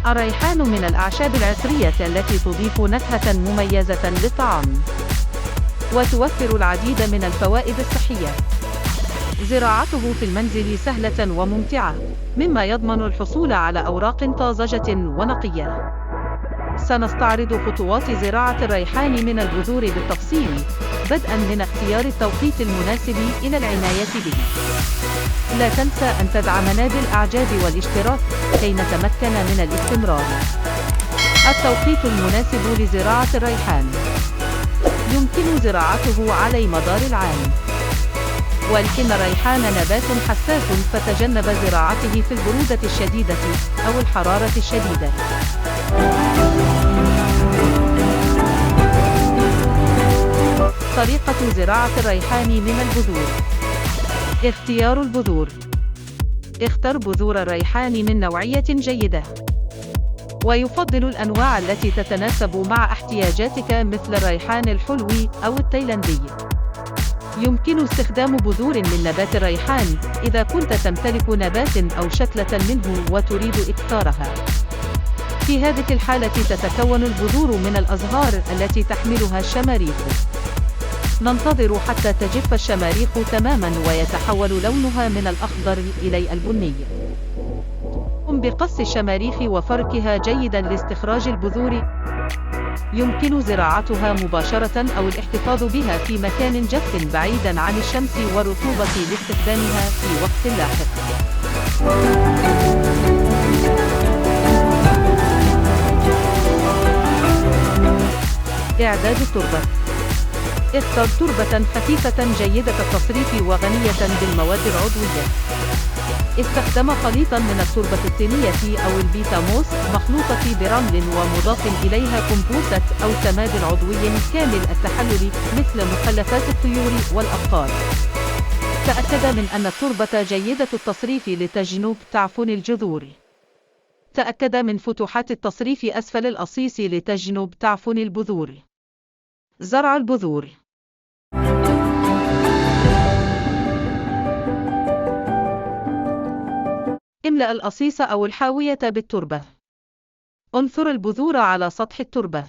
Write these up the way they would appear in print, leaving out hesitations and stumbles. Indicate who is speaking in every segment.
Speaker 1: الريحان من الأعشاب العطرية التي تضيف نكهة مميزة للطعام، وتوفر العديد من الفوائد الصحية. زراعته في المنزل سهلة وممتعة، مما يضمن الحصول على أوراق طازجة ونقية. سنستعرض خطوات زراعة الريحان من البذور بالتفصيل، بدءاً من اختيار التوقيت المناسب إلى العناية به. لا تنسى أن تدعم نادي الإعجاب والاشتراك كي نتمكن من الاستمرار. التوقيت المناسب لزراعة الريحان: يمكن زراعته على مدار العام، ولكن الريحان نبات حساس فتجنب زراعته في البرودة الشديدة أو الحرارة الشديدة. طريقة زراعة الريحان من البذور. اختيار البذور: اختر بذور الريحان من نوعية جيدة، ويفضل الأنواع التي تتناسب مع احتياجاتك مثل الريحان الحلو أو التايلاندي. يمكن استخدام بذور من نبات الريحان إذا كنت تمتلك نبات أو شتلة منه وتريد إكثارها. في هذه الحالة تتكون البذور من الأزهار التي تحملها الشماريخ. ننتظر حتى تجف الشماريخ تماماً ويتحول لونها من الأخضر إلى البني. قم بقص الشماريخ وفركها جيداً لاستخراج البذور. يمكن زراعتها مباشرة أو الاحتفاظ بها في مكان جاف بعيداً عن الشمس والرطوبة لاستخدامها في وقت لاحق. إعداد التربة. اختر تربة خفيفة جيدة التصريف وغنية بالمواد العضوية. استخدم خليطاً من التربة الطينية أو البيتاموس مخلوطة برمل ومضاف إليها كومبوست أو سماد عضوي كامل التحلل مثل مخلفات الطيور والأبقار. تأكد من أن التربة جيدة التصريف لتجنب تعفن الجذور. تأكد من فتحات التصريف أسفل الأصيص لتجنب تعفن البذور. زرع البذور. املأ الأصيص أو الحاوية بالتربة. انثر البذور على سطح التربة.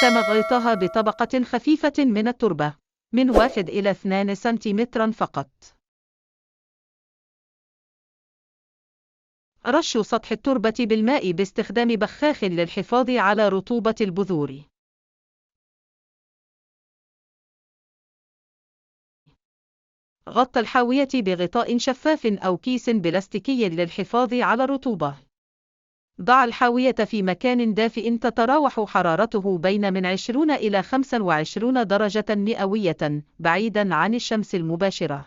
Speaker 1: تم غطاها بطبقة خفيفة من التربة من 1 إلى 2 سنتيمترا فقط. رش سطح التربة بالماء باستخدام بخاخ للحفاظ على رطوبة البذور. غطى الحاوية بغطاء شفاف أو كيس بلاستيكي للحفاظ على الرطوبة. ضع الحاوية في مكان دافئ تتراوح حرارته بين من 20 إلى 25 درجة مئوية بعيداً عن الشمس المباشرة.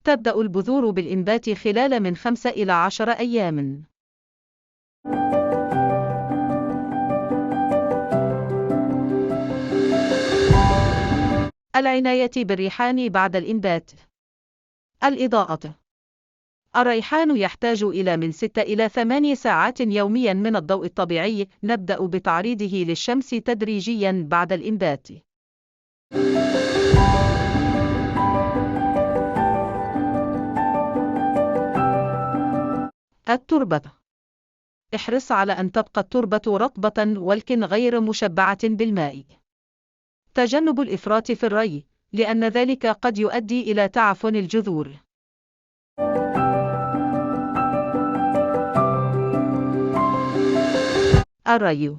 Speaker 1: تبدأ البذور بالإنبات خلال من 5 إلى 10 أيام. العناية بالريحان بعد الإنبات. الإضاءة. الريحان يحتاج إلى من 6 إلى 8 ساعات يومياً من الضوء الطبيعي. نبدأ بتعريضه للشمس تدريجياً بعد الإنبات. التربة. احرص على أن تبقى التربة رطبة ولكن غير مشبعة بالماء. تجنب الإفراط في الري، لأن ذلك قد يؤدي إلى تعفن الجذور. الري.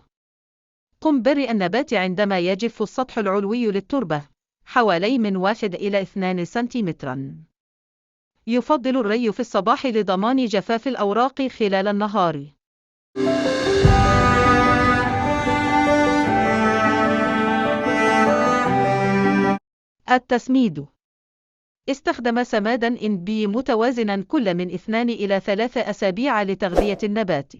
Speaker 1: قم بري النبات عندما يجف السطح العلوي للتربة حوالي من 1 إلى 2 سنتيمترا. يفضل الري في الصباح لضمان جفاف الأوراق خلال النهار. التسميد. استخدم سماداً NP متوازناً كل من 2 إلى 3 أسابيع لتغذية النبات.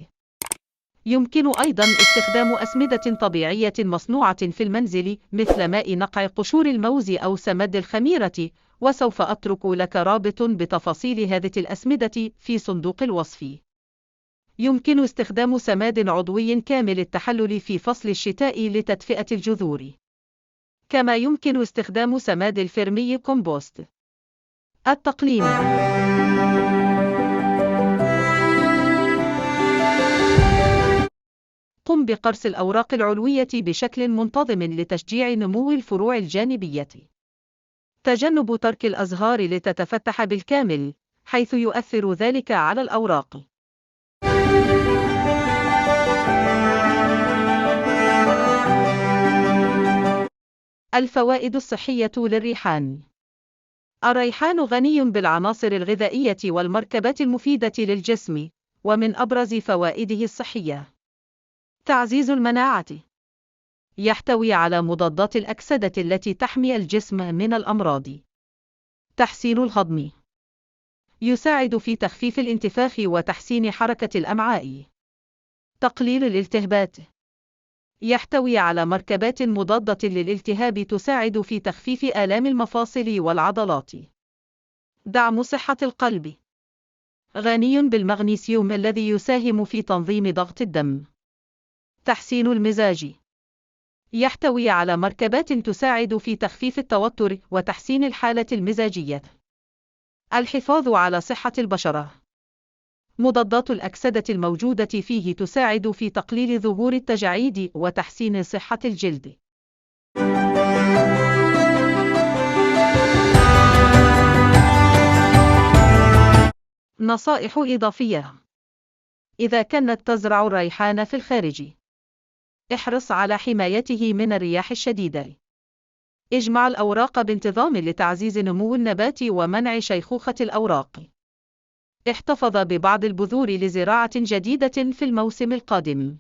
Speaker 1: يمكن أيضاً استخدام أسمدة طبيعية مصنوعة في المنزل مثل ماء نقع قشور الموز أو سماد الخميرة، وسوف أترك لك رابط بتفاصيل هذه الأسمدة في صندوق الوصف. يمكن استخدام سماد عضوي كامل التحلل في فصل الشتاء لتدفئة الجذور. كما يمكن استخدام سماد الفيرمي كومبوست. التقليم. قم بقرص الأوراق العلوية بشكل منتظم لتشجيع نمو الفروع الجانبية. تجنب ترك الأزهار لتتفتح بالكامل، حيث يؤثر ذلك على الأوراق. الفوائد الصحية للريحان. الريحان غني بالعناصر الغذائية والمركبات المفيدة للجسم، ومن أبرز فوائده الصحية: تعزيز المناعة. يحتوي على مضادات الأكسدة التي تحمي الجسم من الأمراض. تحسين الهضم. يساعد في تخفيف الانتفاخ وتحسين حركة الأمعاء. تقليل الالتهابات. يحتوي على مركبات مضادة للالتهاب تساعد في تخفيف آلام المفاصل والعضلات. دعم صحة القلب. غني بالمغنيسيوم الذي يساهم في تنظيم ضغط الدم. تحسين المزاج. يحتوي على مركبات تساعد في تخفيف التوتر وتحسين الحالة المزاجية. الحفاظ على صحة البشرة. مضادات الأكسدة الموجودة فيه تساعد في تقليل ظهور التجاعيد وتحسين صحة الجلد. نصائح إضافية. إذا كنت تزرع الريحان في الخارج، احرص على حمايته من الرياح الشديدة. اجمع الأوراق بانتظام لتعزيز نمو النبات ومنع شيخوخة الأوراق. احتفظ ببعض البذور لزراعة جديدة في الموسم القادم.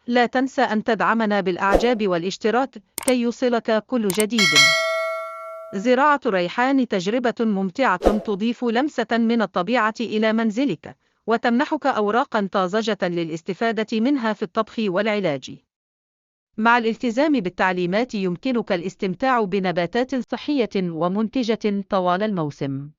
Speaker 1: لا تنسى أن تدعمنا بالإعجاب والاشتراك كي يوصلك كل جديد. زراعة الريحان تجربة ممتعة تضيف لمسة من الطبيعة إلى منزلك، وتمنحك أوراقا طازجة للاستفادة منها في الطبخ والعلاج. مع الالتزام بالتعليمات يمكنك الاستمتاع بنباتات صحية ومنتجة طوال الموسم.